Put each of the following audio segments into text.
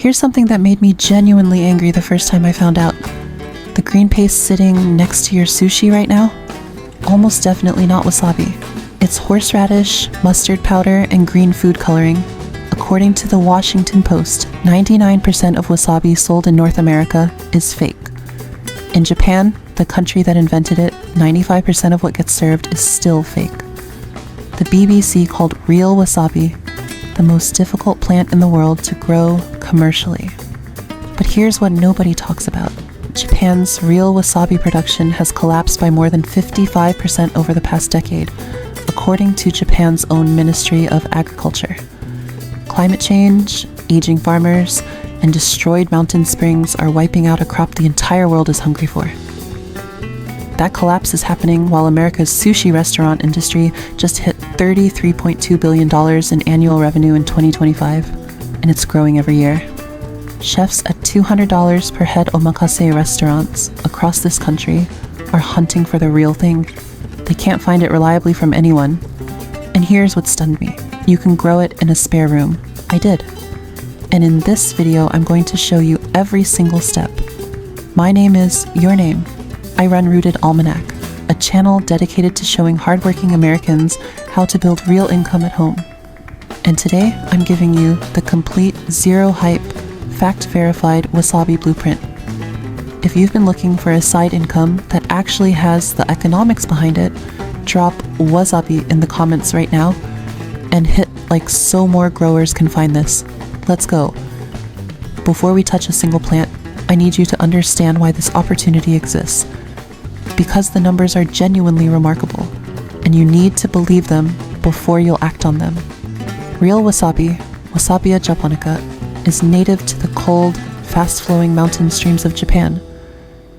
Here's something that made me genuinely angry the first time I found out. The green paste sitting next to your sushi right now? Almost definitely not wasabi. It's horseradish, mustard powder, and green food coloring. According to the Washington Post, 99% of wasabi sold in North America is fake. In Japan, the country that invented it, 95% of what gets served is still fake. The BBC called real wasabi the most difficult plant in the world to grow commercially. But here's what nobody talks about. Japan's real wasabi production has collapsed by more than 55% over the past decade, according to Japan's own Ministry of Agriculture. Climate change, aging farmers, and destroyed mountain springs are wiping out a crop the entire world is hungry for. That collapse is happening while America's sushi restaurant industry just hit $33.2 billion in annual revenue in 2025, and it's growing every year. Chefs at $200 per head omakase restaurants across this country are hunting for the real thing. They can't find it reliably from anyone. And here's what stunned me. You can grow it in a spare room. I did. And in this video, I'm going to show you every single step. My name is your name. I run Rooted Almanac, a channel dedicated to showing hardworking Americans how to build real income at home. And today, I'm giving you the complete zero-hype, fact-verified wasabi blueprint. If you've been looking for a side income that actually has the economics behind it, drop wasabi in the comments right now and hit like so more growers can find this. Let's go. Before we touch a single plant, I need you to understand why this opportunity exists. Because the numbers are genuinely remarkable, and you need to believe them before you'll act on them. Real wasabi, Wasabia japonica, is native to the cold, fast-flowing mountain streams of Japan.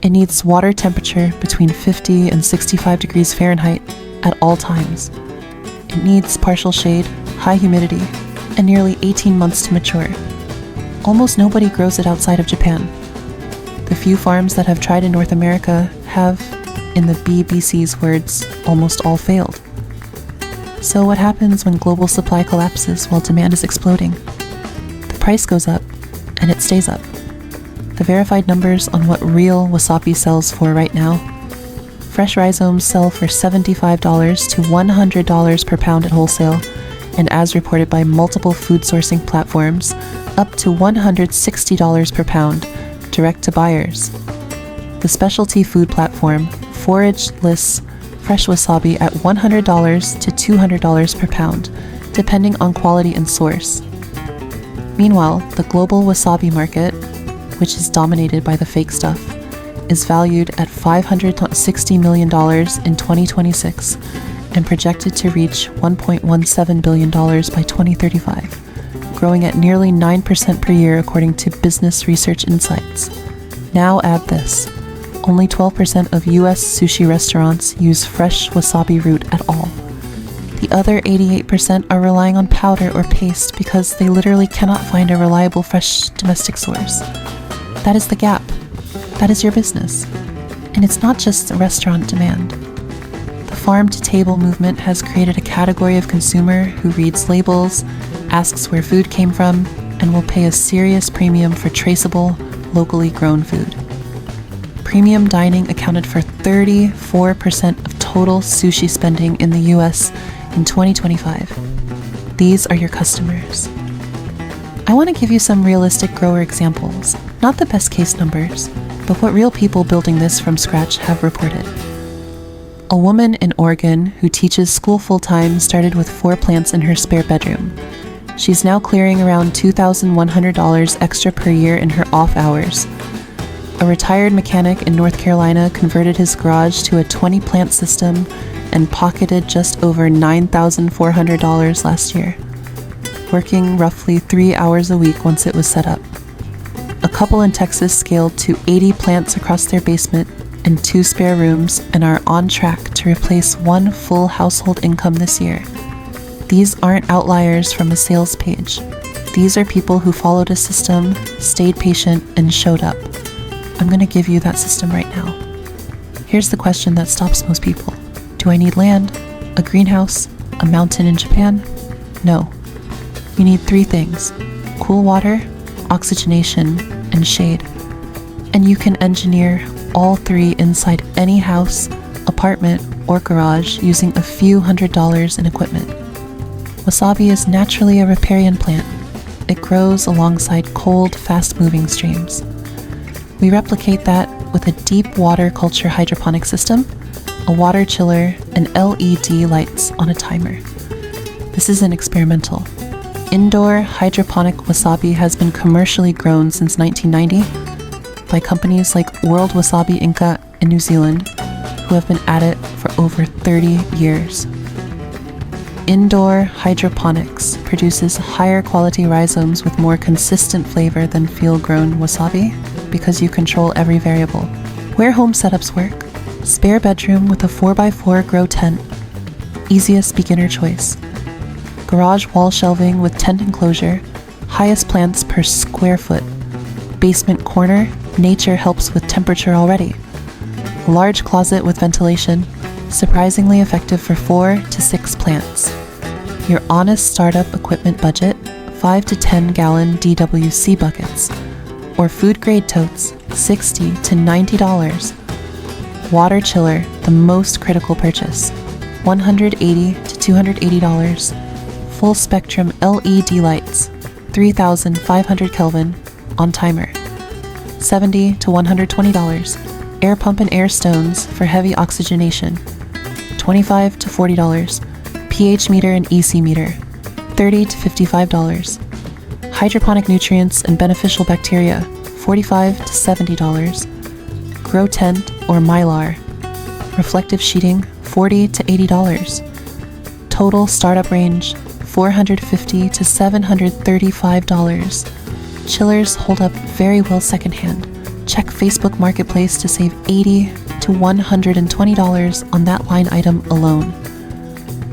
It needs water temperature between 50 and 65 degrees Fahrenheit at all times. It needs partial shade, high humidity, and nearly 18 months to mature. Almost nobody grows it outside of Japan. The few farms that have tried in North America have, in the BBC's words, almost all failed. So what happens when global supply collapses while demand is exploding? The price goes up, and it stays up. The verified numbers on what real wasabi sells for right now: fresh rhizomes sell for $75 to $100 per pound at wholesale, and as reported by multiple food sourcing platforms, up to $160 per pound direct to buyers. The specialty food platform Forage lists fresh wasabi at $100 to $200 per pound, depending on quality and source. Meanwhile, the global wasabi market, which is dominated by the fake stuff, is valued at $560 million in 2026 and projected to reach $1.17 billion by 2035, growing at nearly 9% per year according to Business Research Insights. Now add this. Only 12% of US sushi restaurants use fresh wasabi root at all. The other 88% are relying on powder or paste because they literally cannot find a reliable fresh domestic source. That is the gap. That is your business. And it's not just restaurant demand. The farm-to-table movement has created a category of consumer who reads labels, asks where food came from, and will pay a serious premium for traceable, locally grown food. Premium dining accounted for 34% of total sushi spending in the US in 2025. These are your customers. I want to give you some realistic grower examples, not the best case numbers, but what real people building this from scratch have reported. A woman in Oregon who teaches school full-time started with 4 plants in her spare bedroom. She's now clearing around $2,100 extra per year in her off hours. A retired mechanic in North Carolina converted his garage to a 20-plant system and pocketed just over $9,400 last year, working roughly 3 hours a week once it was set up. A couple in Texas scaled to 80 plants across their basement and 2 spare rooms and are on track to replace 1 full household income this year. These aren't outliers from a sales page. These are people who followed a system, stayed patient, and showed up. I'm going to give you that system right now. Here's the question that stops most people. Do I need land, a greenhouse, a mountain in Japan? No. You need 3 things: cool water, oxygenation, and shade. And you can engineer all three inside any house, apartment, or garage using a few $100s in equipment. Wasabi is naturally a riparian plant. It grows alongside cold, fast-moving streams. We replicate that with a deep water culture hydroponic system, a water chiller, and LED lights on a timer. This isn't experimental. Indoor hydroponic wasabi has been commercially grown since 1990 by companies like World Wasabi Inc. in New Zealand, who have been at it for over 30 years. Indoor hydroponics produces higher quality rhizomes with more consistent flavor than field-grown wasabi because you control every variable. Where home setups work: spare bedroom with a 4x4 grow tent, easiest beginner choice. Garage wall shelving with tent enclosure, highest plants per square foot. Basement corner, nature helps with temperature already. Large closet with ventilation, surprisingly effective for 4 to 6 plants. Your honest startup equipment budget, 5 to 10 gallon DWC buckets, or food grade totes, $60 to $90. Water chiller, the most critical purchase, $180 to $280. Full spectrum LED lights, 3,500 Kelvin, on timer, $70 to $120. Air pump and air stones for heavy oxygenation, $25 to $40. pH meter and EC meter, $30 to $55. Hydroponic nutrients and beneficial bacteria, $45 to $70. Grow tent or mylar. Reflective sheeting, $40 to $80. Total startup range, $450 to $735. Chillers hold up very well secondhand. Check Facebook Marketplace to save $80 to $120 on that line item alone.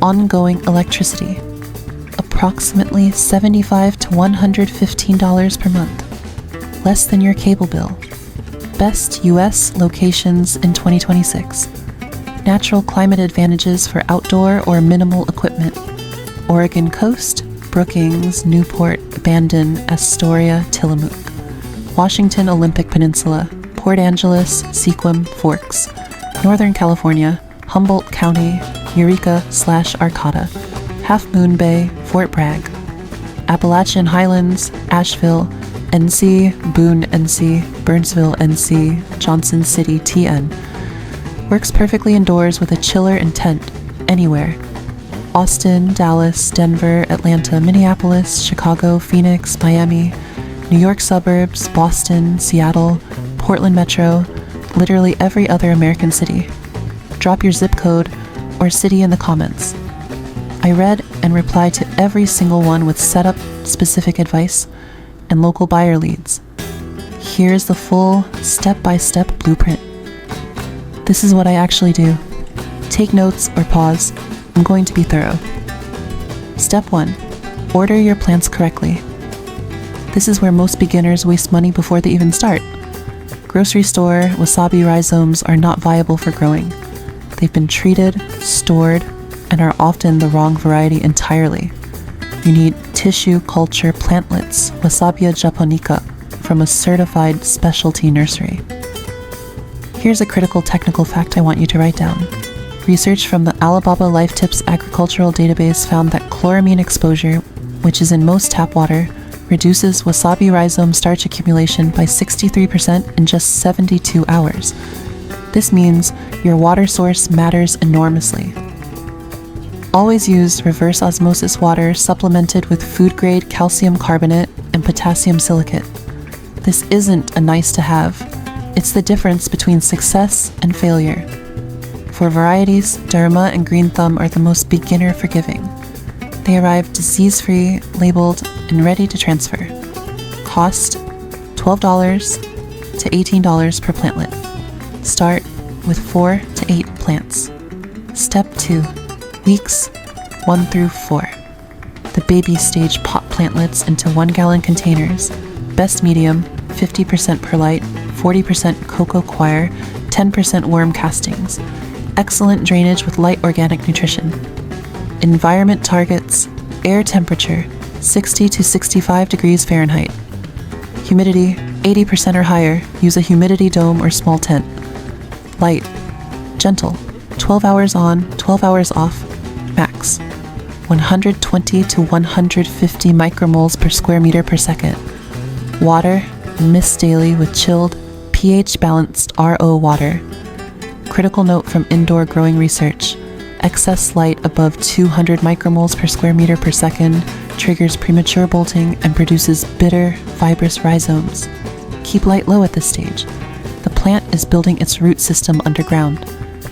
Ongoing electricity, approximately $75 to $115 per month, less than your cable bill. Best US locations in 2026. Natural climate advantages for outdoor or minimal equipment. Oregon coast, Brookings, Newport, Bandon, Astoria, Tillamook. Washington Olympic Peninsula, Port Angeles, Sequim, Forks. Northern California, Humboldt County, Eureka/Arcata, Half Moon Bay, Fort Bragg. Appalachian Highlands, Asheville, NC, Boone, NC, Burnsville, NC, Johnson City, TN. Works perfectly indoors with a chiller and tent, anywhere. Austin, Dallas, Denver, Atlanta, Minneapolis, Chicago, Phoenix, Miami, New York suburbs, Boston, Seattle, Portland Metro, literally every other American city. Drop your zip code or city in the comments. I read and replied to every single one with setup-specific advice and local buyer leads. Here's the full step-by-step blueprint. This is what I actually do. Take notes or pause. I'm going to be thorough. Step 1. Order your plants correctly. This is where most beginners waste money before they even start. Grocery store wasabi rhizomes are not viable for growing. They've been treated, stored, and are often the wrong variety entirely. You need tissue culture plantlets, Wasabi japonica, from a certified specialty nursery. Here's a critical technical fact I want you to write down. Research from the Alibaba Life Tips Agricultural Database found that chloramine exposure, which is in most tap water, reduces wasabi rhizome starch accumulation by 63% in just 72 hours. This means your water source matters enormously. Always use reverse osmosis water supplemented with food-grade calcium carbonate and potassium silicate. This isn't a nice to have. It's the difference between success and failure. For varieties, Daruma and Green Thumb are the most beginner forgiving. They arrive disease-free, labeled, and ready to transfer. Cost $12 to $18 per plantlet. Start with 4 to 8 plants. Step 2. Weeks 1 through 4. The baby stage pot plantlets into 1 gallon containers. Best medium, 50% perlite, 40% coco coir, 10% worm castings. Excellent drainage with light organic nutrition. Environment targets, air temperature, 60 to 65 degrees Fahrenheit. Humidity, 80% or higher. Use a humidity dome or small tent. Light, gentle, 12 hours on, 12 hours off, max. 120 to 150 micromoles per square meter per second. Water, mist daily with chilled, pH-balanced RO water. Critical note from indoor growing research. Excess light above 200 micromoles per square meter per second triggers premature bolting and produces bitter, fibrous rhizomes. Keep light low at this stage. The plant is building its root system underground.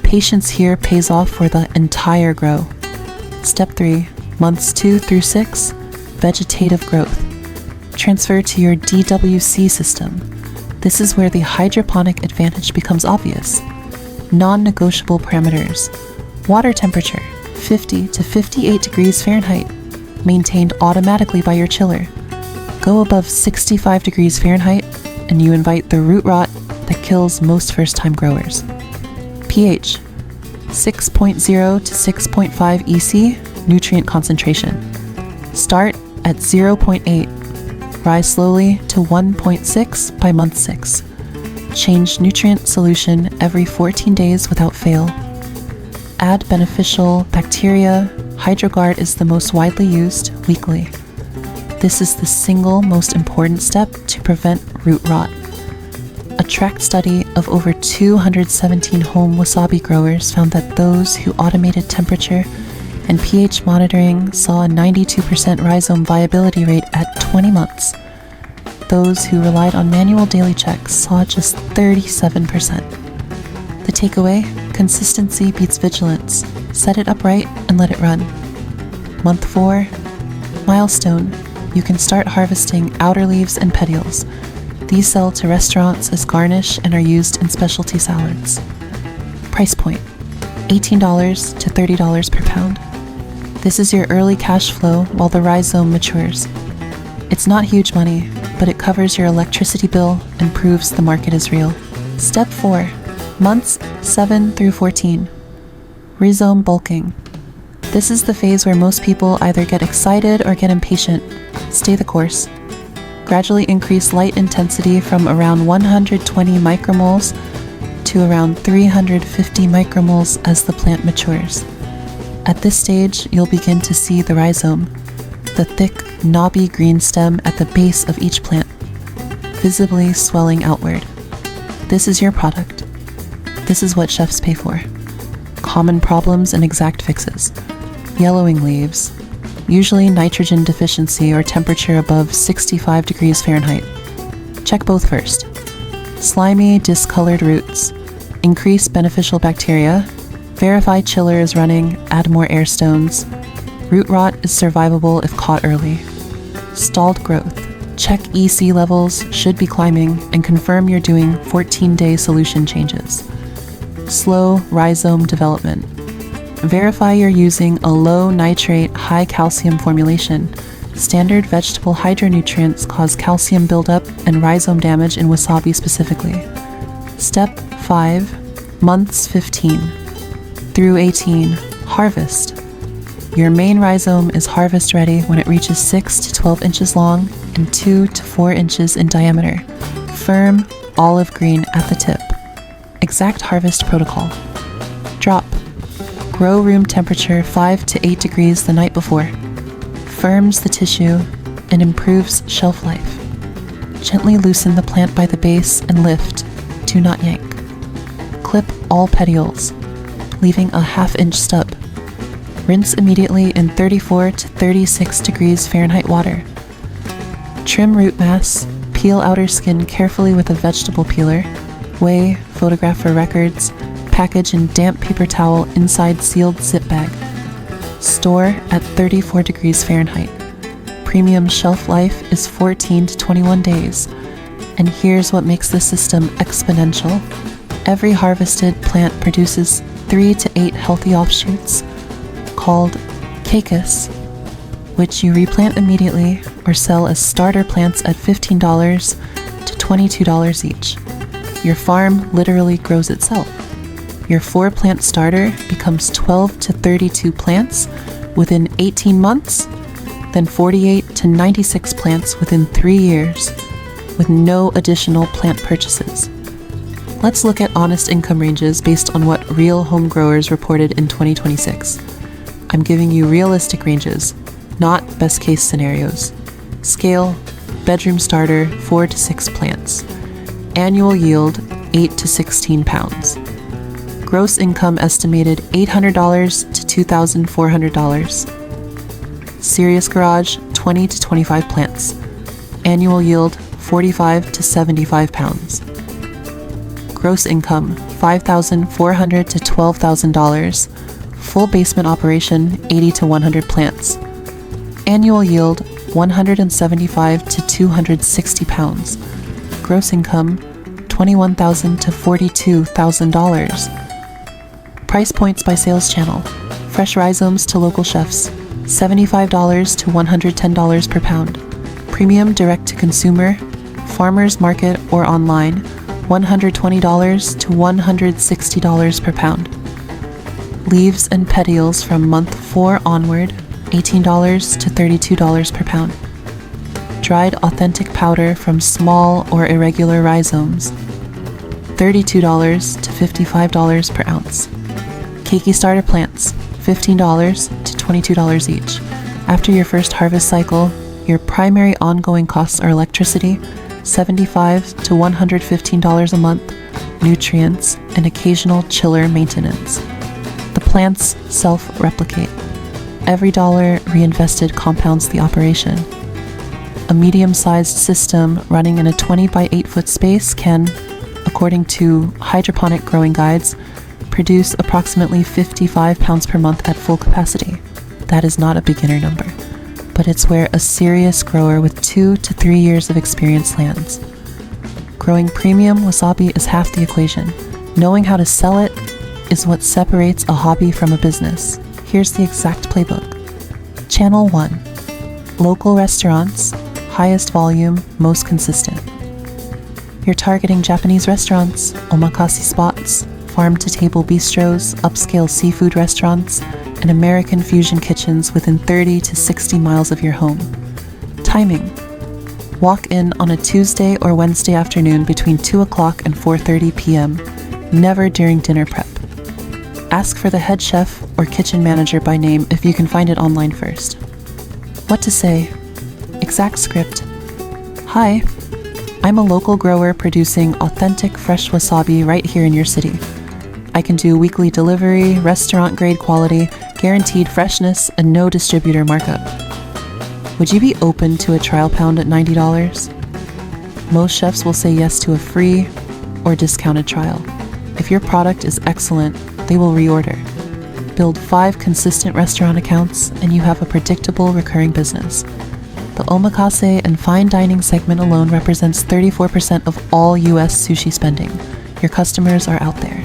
Patience here pays off for the entire grow. Step 3, months 2 through 6, vegetative growth. Transfer to your DWC system. This is where the hydroponic advantage becomes obvious. Non-negotiable parameters. Water temperature, 50 to 58 degrees Fahrenheit, maintained automatically by your chiller. Go above 65 degrees Fahrenheit, and you invite the root rot that kills most first-time growers. pH, 6.0 to 6.5 EC, nutrient concentration. Start at 0.8, rise slowly to 1.6 by month 6. Change nutrient solution every 14 days without fail. Add beneficial bacteria. Hydroguard is the most widely used weekly. This is the single most important step to prevent root rot. A tracked study of over 217 home wasabi growers found that those who automated temperature and pH monitoring saw a 92% rhizome viability rate at 20 months. Those who relied on manual daily checks saw just 37%. The takeaway? Consistency beats vigilance. Set it up right and let it run. Month 4, milestone. You can start harvesting outer leaves and petioles. These sell to restaurants as garnish and are used in specialty salads. Price point, $18 to $30 per pound. This is your early cash flow while the rhizome matures. It's not huge money, but it covers your electricity bill and proves the market is real. Step 4, months 7 through 14. Rhizome bulking. This is the phase where most people either get excited or get impatient. Stay the course. Gradually increase light intensity from around 120 micromoles to around 350 micromoles as the plant matures. At this stage, you'll begin to see the rhizome, the thick, knobby green stem at the base of each plant, visibly swelling outward. This is your product. This is what chefs pay for. Common problems and exact fixes. Yellowing leaves, usually nitrogen deficiency or temperature above 65 degrees Fahrenheit. Check both first. Slimy, discolored roots. Increase beneficial bacteria. Verify chiller is running, add more air stones. Root rot is survivable if caught early. Stalled growth. Check EC levels, should be climbing, and confirm you're doing 14-day solution changes. Slow rhizome development. Verify you're using a low nitrate, high calcium formulation. Standard vegetable hydronutrients cause calcium buildup and rhizome damage in wasabi specifically. Step 5, months 15 through 18, harvest. Your main rhizome is harvest ready when it reaches 6 to 12 inches long and 2 to 4 inches in diameter. Firm, olive green at the tip. Exact harvest protocol. Drop. Grow room temperature 5 to 8 degrees the night before. Firms the tissue and improves shelf life. Gently loosen the plant by the base and lift. Do not yank. Clip all petioles, leaving a ½ inch stub. Rinse immediately in 34 to 36 degrees Fahrenheit water. Trim root mass, peel outer skin carefully with a vegetable peeler, weigh, photograph for records, package in damp paper towel inside sealed zip bag. Store at 34 degrees Fahrenheit. Premium shelf life is 14 to 21 days. And here's what makes this system exponential. Every harvested plant produces 3 to 8 healthy offshoots, called cacus, which you replant immediately or sell as starter plants at $15 to $22 each. Your farm literally grows itself. Your 4-plant starter becomes 12 to 32 plants within 18 months, then 48 to 96 plants within 3 years. with no additional plant purchases. Let's look at honest income ranges based on what real home growers reported in 2026. I'm giving you realistic ranges, not best case scenarios. Scale, bedroom starter, 4 to 6 plants. Annual yield, 8 to 16 pounds. Gross income estimated $800 to $2,400. Serious garage, 20 to 25 plants. Annual yield, 45 to 75 pounds. Gross income, $5,400 to $12,000. Full basement operation, 80 to 100 plants. Annual yield, 175 to 260 pounds. Gross income, $21,000 to $42,000. Price points by sales channel. Fresh rhizomes to local chefs, $75 to $110 per pound. Premium direct to consumer, farmers market or online, $120 to $160 per pound. Leaves and petioles from month 4 onward, $18 to $32 per pound. Dried authentic powder from small or irregular rhizomes, $32 to $55 per ounce. Keiki starter plants, $15 to $22 each. After your first harvest cycle, your primary ongoing costs are electricity, $75 to $115 a month, nutrients, and occasional chiller maintenance. The plants self-replicate. Every dollar reinvested compounds the operation. A medium-sized system running in a 20 by 8 foot space can, according to hydroponic growing guides, produce approximately 55 pounds per month at full capacity. That is not a beginner number, but it's where a serious grower with 2 to 3 years of experience lands. Growing premium wasabi is half the equation. Knowing how to sell it is what separates a hobby from a business. Here's the exact playbook. Channel 1. Local restaurants, highest volume, most consistent. You're targeting Japanese restaurants, omakase spots, farm-to-table bistros, upscale seafood restaurants, and American fusion kitchens within 30 to 60 miles of your home. Timing. Walk in on a Tuesday or Wednesday afternoon between 2 o'clock and 4:30 p.m., never during dinner prep. Ask for the head chef or kitchen manager by name if you can find it online first. What to say? Exact script. Hi, I'm a local grower producing authentic fresh wasabi right here in your city. I can do weekly delivery, restaurant grade quality, guaranteed freshness, and no distributor markup. Would you be open to a trial pound at $90? Most chefs will say yes to a free or discounted trial. If your product is excellent, they will reorder. Build 5 consistent restaurant accounts and you have a predictable recurring business. The omakase and fine dining segment alone represents 34% of all US sushi spending. Your customers are out there.